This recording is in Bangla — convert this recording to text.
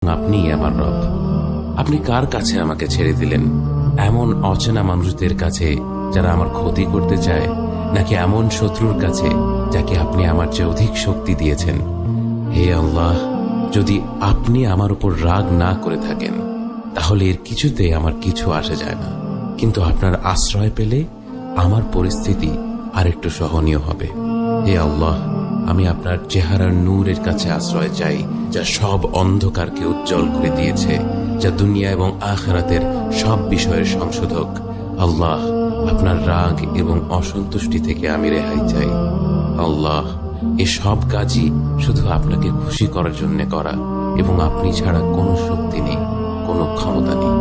আপনিই আমার রব। আপনি কার কাছে আমাকে ছেড়ে দিলেন? এমন অচেনা মানুষদের কাছে যারা আমার ক্ষতি করতে চায়, নাকি এমন শত্রুর কাছে যাকে আপনি আমার চেয়ে অধিক শক্তি দিয়েছেন? হে আল্লাহ, যদি আপনি আমার উপর রাগ না করে থাকেন তাহলে এর কিছুতে আমার কিছু আসে যায় না, কিন্তু আপনার আশ্রয় পেলে আমার পরিস্থিতি আরেকটু সহনীয় হবে। হে আল্লাহ, আমি আপনার চেহারার নূরের কাছে আশ্রয় চাই, যা সব অন্ধকারকে উজ্জ্বল করে দিয়েছে, যা দুনিয়া এবং আখিরাতের সব বিষয়ের সংশোধক। আল্লাহ, আপনার রাগ এবং অসন্তুষ্টি থেকে আমি রেহাই চাই। আল্লাহ, এ সব কাজই শুধু আপনাকে খুশি করার জন্য করা, এবং আপনি ছাড়া কোনো শক্তি নেই, কোনো ক্ষমতা নেই।